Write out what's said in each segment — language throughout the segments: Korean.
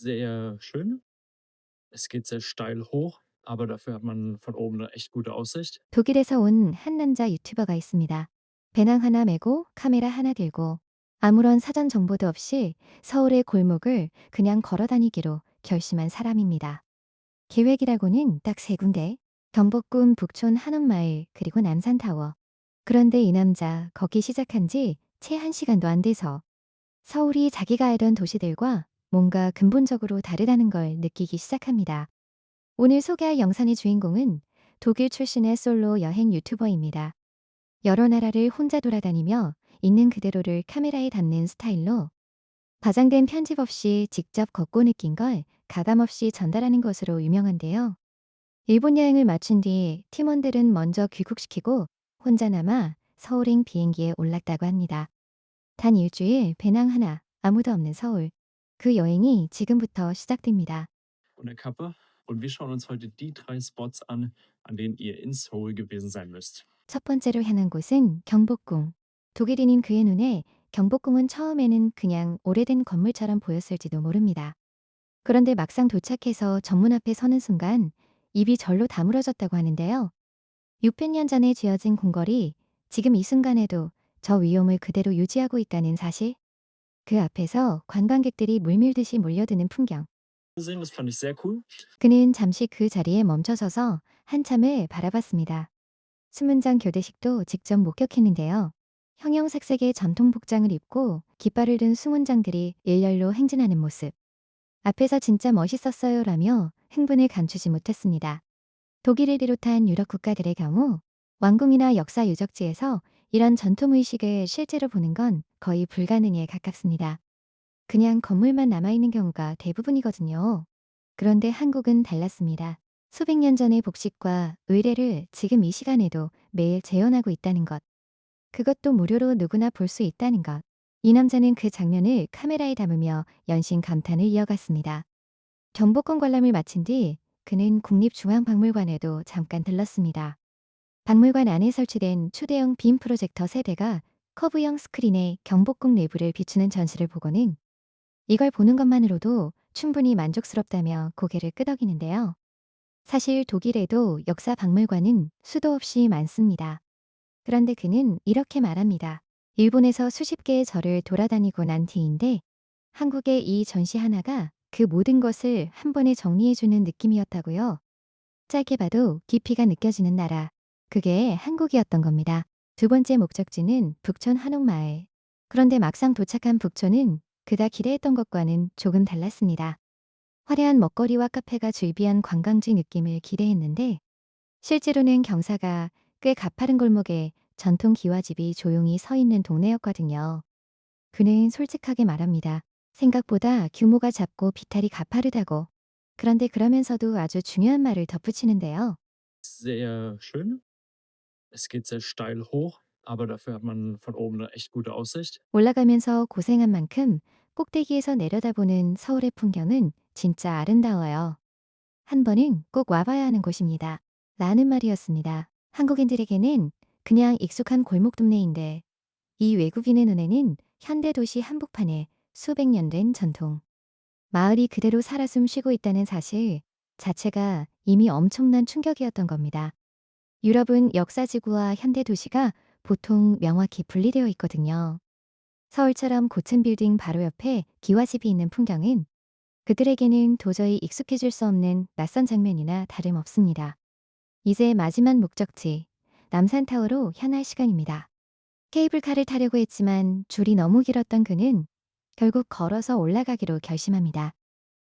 sehr schön. Es geht sehr steil hoch, aber dafür hat man von oben 'ne echt gute Aussicht. 독일에서 온 한 남자 유튜버가 있습니다. 배낭 하나 메고 카메라 하나 들고 아무런 사전 정보도 없이 서울의 골목을 그냥 걸어 다니기로 결심한 사람입니다. 계획이라고는 딱 세 군데. 경복궁 북촌 한옥마을 그리고 남산타워. 그런데 이 남자 걷기 시작한 지 채 1시간도 안 돼서 서울이 자기가 알던 도시들과 뭔가 근본적으로 다르다는 걸 느끼기 시작합니다. 오늘 소개할 영상의 주인공은 독일 출신의 솔로 여행 유튜버입니다. 여러 나라를 혼자 돌아다니며 있는 그대로를 카메라에 담는 스타일로 과장된 편집 없이 직접 걷고 느낀 걸 가감없이 전달하는 것으로 유명한데요. 일본 여행을 마친 뒤 팀원들은 먼저 귀국시키고 혼자 남아 서울행 비행기에 올랐다고 합니다. 단 일주일 배낭 하나, 아무도 없는 서울. 그 여행이 지금부터 시작됩니다. Von der Kappe und wir schauen uns heute die 3 Spots an denen ihr in Seoul gewesen sein müsst. 첫 번째로 향한 곳은 경복궁. 독일인인 그의 눈에 경복궁은 처음에는 그냥 오래된 건물처럼 보였을지도 모릅니다. 그런데 막상 도착해서 정문 앞에 서는 순간 입이 절로 다물어졌다고 하는데요. 600년 전에 지어진 궁궐이 지금 이 순간에도 저 위엄을 그대로 유지하고 있다는 사실? 그 앞에서 관광객들이 물밀듯이 몰려드는 풍경. Gesehen, das fand ich sehr cool. 그는 잠시 그 자리에 멈춰서서 한참을 바라봤습니다. 수문장 교대식도 직접 목격했는데요. 형형색색의 전통 복장을 입고 깃발을 든 수문장들이 일렬로 행진하는 모습. 앞에서 진짜 멋있었어요라며 흥분을 감추지 못했습니다. 독일을 비롯한 유럽 국가들의 경우 왕궁이나 역사 유적지에서 이런 전통의식을 실제로 보는 건 거의 불가능에 가깝습니다. 그냥 건물만 남아있는 경우가 대부분이거든요. 그런데 한국은 달랐습니다. 수백 년 전의 복식과 의례를 지금 이 시간에도 매일 재현하고 있다는 것. 그것도 무료로 누구나 볼 수 있다는 것. 이 남자는 그 장면을 카메라에 담으며 연신 감탄을 이어갔습니다. 경복궁 관람을 마친 뒤 그는 국립중앙박물관에도 잠깐 들렀습니다. 박물관 안에 설치된 초대형 빔 프로젝터 세대가 커브형 스크린에 경복궁 내부를 비추는 전시를 보고는 이걸 보는 것만으로도 충분히 만족스럽다며 고개를 끄덕이는데요. 사실 독일에도 역사 박물관은 수도 없이 많습니다. 그런데 그는 이렇게 말합니다. 일본에서 수십 개의 절을 돌아다니고 난 뒤인데 한국의 이 전시 하나가 그 모든 것을 한 번에 정리해주는 느낌이었다고요. 짧게 봐도 깊이가 느껴지는 나라. 그게 한국이었던 겁니다. 두 번째 목적지는 북촌 한옥마을. 그런데 막상 도착한 북촌은 그가 기대했던 것과는 조금 달랐습니다. 화려한 먹거리와 카페가 즐비한 관광지 느낌을 기대했는데 실제로는 경사가 꽤 가파른 골목에 전통 기와집이 조용히 서 있는 동네였거든요. 그는 솔직하게 말합니다. 생각보다 규모가 작고 비탈이 가파르다고. 그런데 그러면서도 아주 중요한 말을 덧붙이는데요. Sehr schön. Es geht sehr steil hoch, aber dafür hat man von oben 'ne echt gute Aussicht. 올라가면서 고생한 만큼 꼭대기에서 내려다보는 서울의 풍경은 진짜 아름다워요. 한 번은 꼭 와봐야 하는 곳입니다. 라는 말이었습니다. 한국인들에게는 그냥 익숙한 골목 동네인데 이 외국인의 눈에는 현대 도시 한복판에 수백 년 된 전통. 마을이 그대로 살아 숨쉬고 있다는 사실 자체가 이미 엄청난 충격이었던 겁니다. 유럽은 역사지구와 현대 도시가 보통 명확히 분리되어 있거든요. 서울처럼 고층 빌딩 바로 옆에 기와집이 있는 풍경은 그들에게는 도저히 익숙해질 수 없는 낯선 장면이나 다름없습니다. 이제 마지막 목적지, 남산타워로 향할 시간입니다. 케이블카를 타려고 했지만 줄이 너무 길었던 그는 결국 걸어서 올라가기로 결심합니다.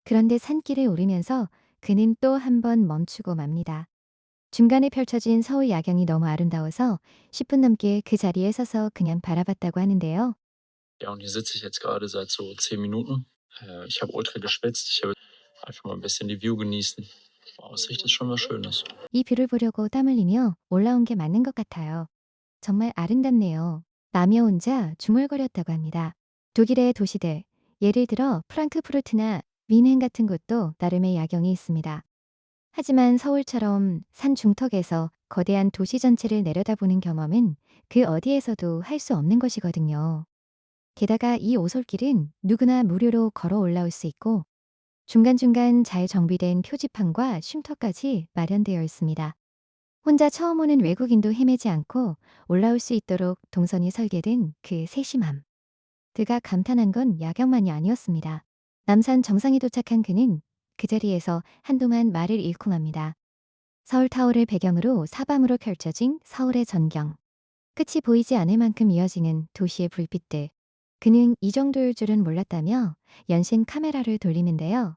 그런데 산길을 오르면서 그는 또 한 번 멈추고 맙니다. 중간에 펼쳐진 서울 야경이 너무 아름다워서 10분 넘게 그 자리에 서서 그냥 바라봤다고 하는데요. Ja, und hier sitze ich jetzt gerade seit so 10 Minuten. Ich habe ultra geschwitzt. Ich will einfach mal ein bisschen die View genießen. Aussicht ist schon was Schönes. 이 뷰를 보려고 땀 흘리며 올라온 게 맞는 것 같아요. 정말 아름답네요. 라며 혼자 중얼거렸다고 합니다. 독일의 도시들, 예를 들어 프랑크푸르트나 뮌헨 같은 곳도 나름의 야경이 있습니다. 하지만 서울처럼 산 중턱에서 거대한 도시 전체를 내려다보는 경험은 그 어디에서도 할 수 없는 것이거든요. 게다가 이 오솔길은 누구나 무료로 걸어 올라올 수 있고 중간중간 잘 정비된 표지판과 쉼터까지 마련되어 있습니다. 혼자 처음 오는 외국인도 헤매지 않고 올라올 수 있도록 동선이 설계된 그 세심함. 그가 감탄한 건 야경만이 아니었습니다. 남산 정상에 도착한 그는 그 자리에서 한동안 말을 잃고 맙니다. 서울타워를 배경으로 사방으로 펼쳐진 서울의 전경. 끝이 보이지 않을 만큼 이어지는 도시의 불빛들. 그는 이 정도일 줄은 몰랐다며 연신 카메라를 돌리는데요.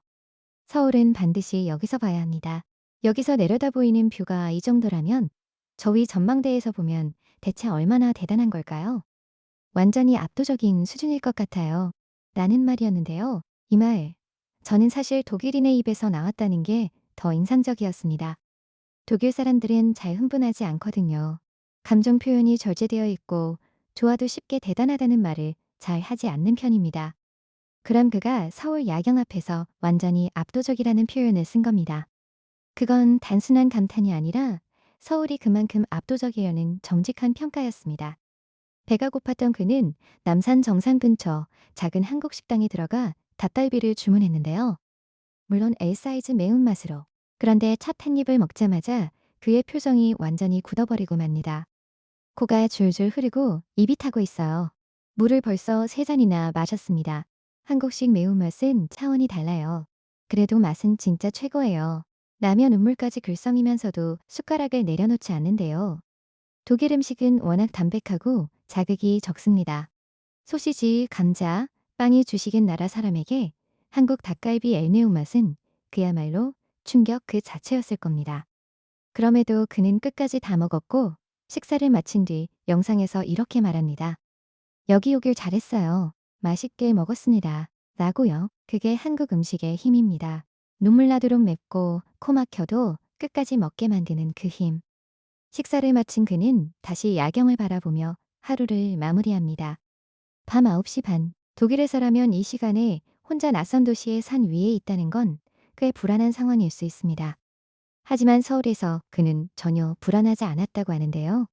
서울은 반드시 여기서 봐야 합니다. 여기서 내려다 보이는 뷰가 이 정도라면 저 위 전망대에서 보면 대체 얼마나 대단한 걸까요? 완전히 압도적인 수준일 것 같아요. 라는 말이었는데요. 이 말, 저는 사실 독일인의 입에서 나왔다는 게 더 인상적이었습니다. 독일 사람들은 잘 흥분하지 않거든요. 감정 표현이 절제되어 있고 좋아도 쉽게 대단하다는 말을 잘 하지 않는 편입니다. 그럼 그가 서울 야경 앞에서 완전히 압도적이라는 표현을 쓴 겁니다. 그건 단순한 감탄이 아니라 서울이 그만큼 압도적이라는 정직한 평가였습니다. 배가 고팠던 그는 남산 정상 근처 작은 한국 식당에 들어가 닭갈비를 주문했는데요. 물론 L 사이즈 매운맛으로. 그런데 첫 한 입을 먹자마자 그의 표정이 완전히 굳어버리고 맙니다. 코가 줄줄 흐르고 입이 타고 있어요. 물을 벌써 3잔이나 마셨습니다. 한국식 매운맛은 차원이 달라요. 그래도 맛은 진짜 최고예요. 라면 눈물까지 글썽이면서도 숟가락을 내려놓지 않는데요. 독일 음식은 워낙 담백하고 자극이 적습니다. 소시지, 감자, 빵이 주식인 나라 사람에게 한국 닭갈비 엘메오 맛은 그야말로 충격 그 자체였을 겁니다. 그럼에도 그는 끝까지 다 먹었고 식사를 마친 뒤 영상에서 이렇게 말합니다. 여기 오길 잘했어요. 맛있게 먹었습니다. 라고요. 그게 한국 음식의 힘입니다. 눈물 나도록 맵고 코 막혀도 끝까지 먹게 만드는 그 힘. 식사를 마친 그는 다시 야경을 바라보며 하루를 마무리합니다. 밤 9시 반. 독일에서라면 이 시간에 혼자 낯선 도시의 산 위에 있다는 건 꽤 불안한 상황일 수 있습니다. 하지만 서울에서 그는 전혀 불안하지 않았다고 하는데요.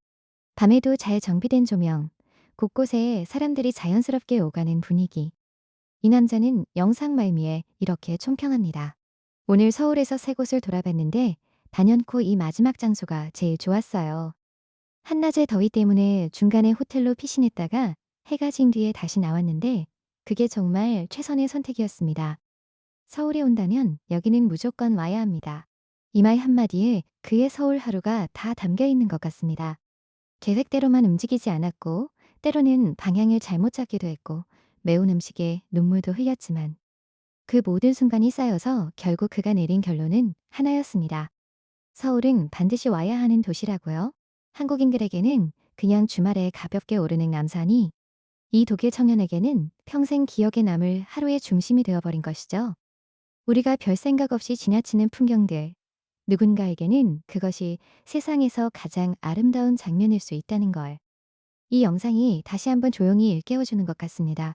밤에도 잘 정비된 조명, 곳곳에 사람들이 자연스럽게 오가는 분위기. 이 남자는 영상 말미에 이렇게 총평합니다. 오늘 서울에서 3곳을 돌아봤는데 단연코 이 마지막 장소가 제일 좋았어요. 한낮의 더위 때문에 중간에 호텔로 피신했다가 해가 진 뒤에 다시 나왔는데 그게 정말 최선의 선택이었습니다. 서울에 온다면 여기는 무조건 와야 합니다. 이 말 한마디에 그의 서울 하루가 다 담겨 있는 것 같습니다. 계획대로만 움직이지 않았고 때로는 방향을 잘못 잡기도 했고 매운 음식에 눈물도 흘렸지만 그 모든 순간이 쌓여서 결국 그가 내린 결론은 하나였습니다. 서울은 반드시 와야 하는 도시라고요. 한국인들에게는 그냥 주말에 가볍게 오르는 남산이 이 독일 청년에게는 평생 기억에 남을 하루의 중심이 되어버린 것이죠. 우리가 별 생각 없이 지나치는 풍경들, 누군가에게는 그것이 세상에서 가장 아름다운 장면일 수 있다는 걸. 이 영상이 다시 한번 조용히 일깨워주는 것 같습니다.